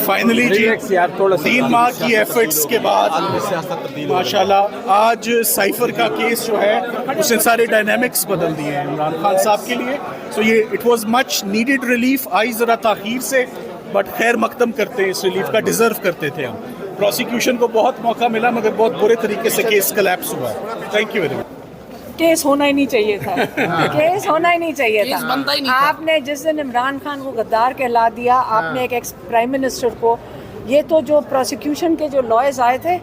Finally जी 3 माह की efforts के बाद माशाल्लाह आज साइफर का केस जो है उसने सारे डायनामिक्स बदल दिए हैं इमरान खान साहब के लिए। सो ये it was much needed relief, आई ज़रा ताख़ीर से, बट खैर मकदम करते हैं, इस रिलीफ का डिज़र्व करते थे हम। प्रोसिक्यूशन को बहुत मौका मिला मगर बहुत बुरे तरीके से केस कोलैप्स हुआ। Thank you very much. Case होना ही नहीं चाहिए था। केस होना ही नहीं चाहिए था। आपने जिस दिन इमरान खान को गद्दार कहला दिया, आपने एक एक्स प्राइम मिनिस्टर को, ये तो जो प्रोसिक्यूशन के जो लॉयर्स आए थे,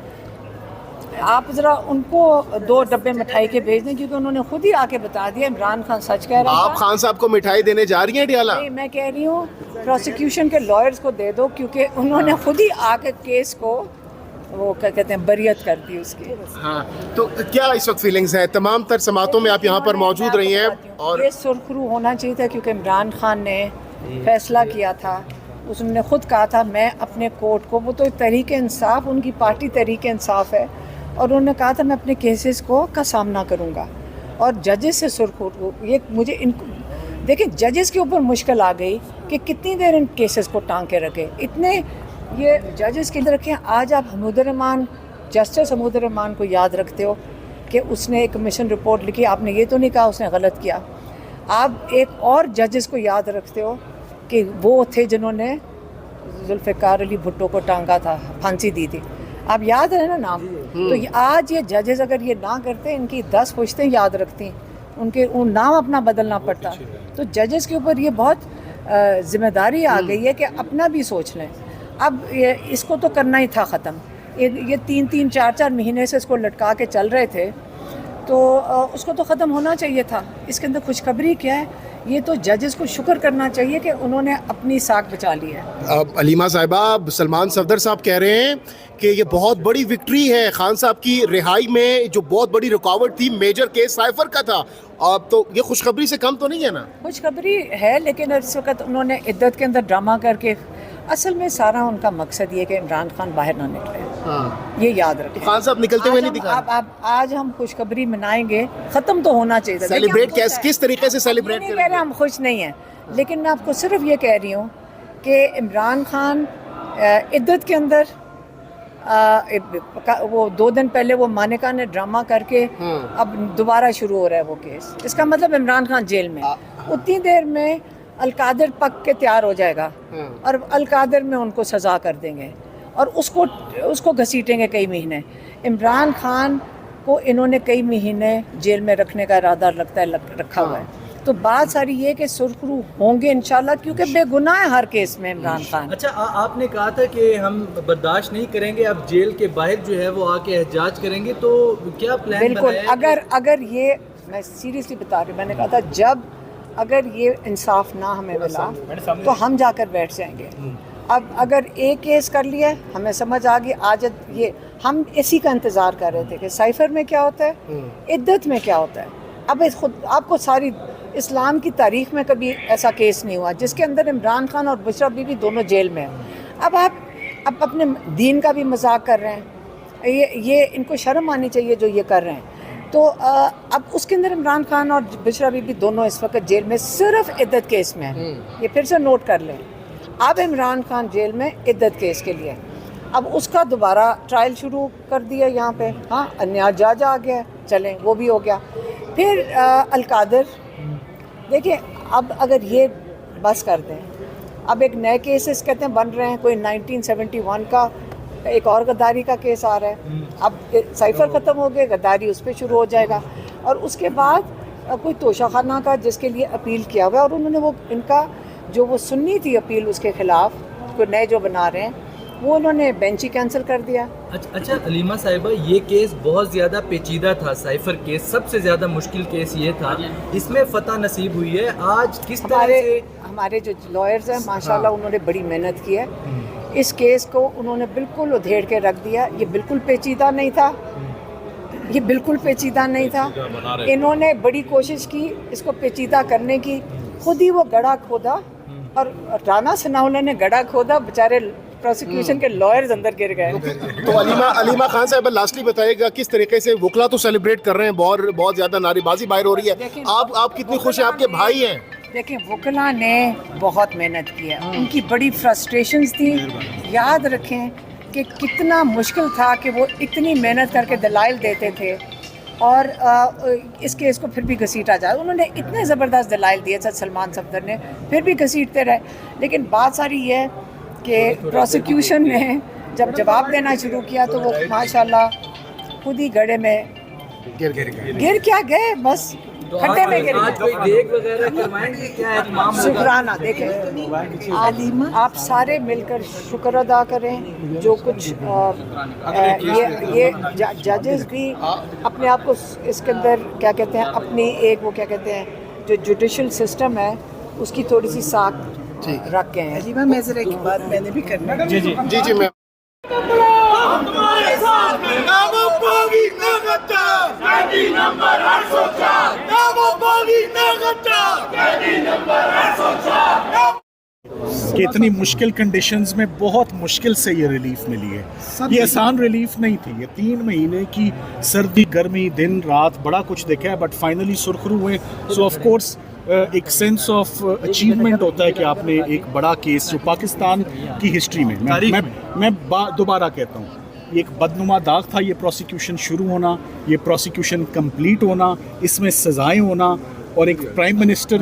आप ज़रा उनको 2 डब्बे मिठाई के भेज दें, क्योंकि उन्होंने खुद ही आके बता दिया इमरान खान सच कह रहा था। आप खान साहब को मिठाई देने जा रही हैं डियाला? नहीं, मैं कह रही हूँ प्रोसिक्यूशन के लॉयर्स को दे दो, क्योंकि उन्होंने खुद ही आके केस को वो क्या कहते हैं बरियत कर दी उसकी। हाँ, तो क्या इस वक्त फीलिंग्स हैं? तमाम तर समातों में आप यहाँ पर मौजूद रही हैं और ये सुरखरू होना चाहिए था, क्योंकि इमरान खान ने फैसला किया था, उसने खुद कहा था मैं अपने कोर्ट को, वो तो तहरीक इंसाफ, उनकी पार्टी तहरीक इंसाफ है, और उन्होंने कहा था मैं अपने केसेस का सामना करूँगा। और जजेस से सुरखरू, ये मुझे इनको देखिए, जजेस के ऊपर मुश्किल आ गई कि कितनी देर इन केसेस को टांग के रखे, इतने ये जजेस के अंदर रखें। आज आप हमूदुर्रहमान, जस्टिस हमूदुर्रहमान को याद रखते हो कि उसने एक कमीशन रिपोर्ट लिखी, आपने ये तो नहीं कहा उसने गलत किया। आप एक और जजेस को याद रखते हो कि वो थे जिन्होंने जुल्फ़िकार अली भुट्टो को टांगा था, फांसी दी थी, आप याद है ना नाम? तो आज ये जजेस अगर ये ना करते, इनकी 10 पुश्तें याद रखती, उनके नाम अपना बदलना पड़ता। तो जजेस के ऊपर ये बहुत जिम्मेदारी आ गई है कि अपना भी सोच लें। अब ये इसको तो करना ही था ख़त्म। ये 3-3, 4-4 महीने से इसको लटका के चल रहे थे, तो उसको तो ख़त्म होना चाहिए था। इसके अंदर खुशखबरी क्या है? ये तो जजेस को शुक्र करना चाहिए कि उन्होंने अपनी साख बचा ली है। अब अलीमा साहिबा, सलमान सफदर साहब कह रहे हैं कि ये बहुत बड़ी विक्ट्री है खान साहब की रिहाई में, जो बहुत बड़ी रुकावट थी, मेजर केस साइफर का था। अब तो ये खुशखबरी से कम तो नहीं है ना? खुशखबरी है, लेकिन इस वक्त उन्होंने इद्दत के अंदर ड्रामा करके, असल में सारा उनका मकसद ये कि इमरान खान बाहर ना निकले। हाँ। ये याद रखें। तो खान साहब निकलते हुए नहीं दिखा। अब आज हम खुशखबरी मनाएंगे, ख़त्म तो होना चाहिए था। सेलिब्रेट किस तरीके से सेलिब्रेट नहीं कह रहे हम खुश नहीं हैं, लेकिन मैं आपको सिर्फ ये कह रही हूँ कि इमरान खान इद्दत के अंदर वो 2 दिन पहले वो मानिका ने ड्रामा करके अब दोबारा शुरू हो रहा है वो केस। इसका मतलब इमरान खान जेल में, उतनी देर में अलकादर पक के तैयार हो जाएगा और अलकादर में उनको सज़ा कर देंगे और उसको घसीटेंगे कई महीने। इमरान खान को इन्होंने कई महीने जेल में रखने का इरादा लगता है रखा हुआ है। तो बात सारी ये कि सुरखरू होंगे इंशाल्लाह, क्योंकि बेगुनाह है हर केस में इमरान खान। अच्छा, आपने कहा था कि हम बर्दाश्त नहीं करेंगे, अब जेल के बाहर जो है वो आके एहतजाज करेंगे, तो क्या प्लान? बिल्कुल, अगर ये, मैं सीरियसली बता रही हूँ, मैंने कहा था जब अगर ये इंसाफ ना हमें मिला तो हम जाकर बैठ जाएंगे। अब अगर एक केस कर लिया, हमें समझ आ गई, आज ये हम इसी का इंतज़ार कर रहे थे कि साइफर में क्या होता है, इद्दत में क्या होता है। अब खुद आपको सारी इस्लाम की तारीख में कभी ऐसा केस नहीं हुआ जिसके अंदर इमरान खान और बुशरा बीबी दोनों जेल में हैं। अब आप अपने दीन का भी मजाक कर रहे हैं, ये इनको शर्म आनी चाहिए जो ये कर रहे हैं। तो अब उसके अंदर इमरान खान और बुशरा बीबी दोनों इस वक्त जेल में सिर्फ इद्दत केस में हैं। ये फिर से नोट कर लें, अब इमरान खान जेल में इद्दत केस के लिए, अब उसका दोबारा ट्रायल शुरू कर दिया यहाँ पे। हाँ, अन्याय जज आ गया, चलें वो भी हो गया। फिर अलकादर, देखिए अब अगर ये बस कर दें, अब एक नए केसेस कहते हैं बन रहे हैं, कोई 1971 का एक और गद्दारी का केस आ रहा है। अब साइफर ख़त्म हो गया, गद्दारी उस पर शुरू हो जाएगा, और उसके बाद कोई तोशाखाना का जिसके लिए अपील किया हुआ है, और उन्होंने वो इनका जो वो सुननी थी अपील उसके ख़िलाफ़, कोई नए जो बना रहे हैं, वो उन्होंने बेंच ही कैंसिल कर दिया। अच्छा अलीमा साहिबा, ये केस बहुत ज़्यादा पेचीदा था, साइफर केस सबसे ज़्यादा मुश्किल केस ये था, इसमें फतह नसीब हुई है। आज किस तरह से हमारे जो लॉयर्स हैं माशाल्लाह, उन्होंने बड़ी मेहनत की है, इस केस को उन्होंने बिल्कुल उधेड़ के रख दिया। ये बिल्कुल पेचीदा नहीं था, ये बिल्कुल पेचीदा नहीं था। इन्होंने बड़ी कोशिश की इसको पेचीदा करने की, खुद ही वो गड्ढा खोदा, और राना सनाउल्लाह ने गड्ढा खोदा, बेचारे प्रोसिक्यूशन के लॉयर्स अंदर गिर गए। तो अलीमा खान साहब लास्टली बताइएगा, किस तरीके से वकला तो सेलिब्रेट कर रहे हैं, बहुत ज़्यादा नारेबाजी बाहर हो रही है, आप कितनी खुश हैं? आपके भाई हैं। देखिए वकला ने बहुत मेहनत की है, उनकी बड़ी फ्रस्ट्रेशंस थी। याद रखें कि कितना मुश्किल था कि वो इतनी मेहनत करके दलाइल देते थे और इस केस को फिर भी घसीटा जाए। उन्होंने इतने ज़बरदस्त दलाइल दिए थे सलमान सफदर ने, फिर भी घसीटते रहे। लेकिन बात सारी ये है कि प्रोसिक्यूशन ने जब जवाब देना शुरू किया तो वो माशाल्लाह खुद ही गड्ढे में गिर क्या गए, बस तो खड्डे में गिर आज कोई गए। देख वगैरह करवाएंगे, क्या एहतमाम होगा? शुक्राना देखें आप सारे मिलकर शुक्र अदा करें। जो कुछ ये जजेस भी अपने आप को इसके अंदर क्या कहते हैं, अपनी एक वो क्या कहते हैं जो जुडिशल सिस्टम है उसकी थोड़ी सी साख रख के हैं। अजीबा मैं जरा एक बात मैंने भी करना है। जी मैं कि इतनी मुश्किल कंडीशंस में बहुत मुश्किल से ये रिलीफ मिली है। ये आसान रिलीफ नहीं थी, ये 3 महीने की सर्दी गर्मी दिन रात बड़ा कुछ देखा है, बट फाइनली सुरखरू हुए। सो ऑफ कोर्स एक सेंस ऑफ अचीवमेंट होता है कि आपने एक बड़ा केस जो पाकिस्तान की हिस्ट्री में मैं दोबारा कहता हूँ, ये एक बदनुमा दाग था ये प्रोसिक्यूशन शुरू होना, ये प्रोसिक्यूशन कंप्लीट होना, इसमें सजाएं होना और एक प्राइम मिनिस्टर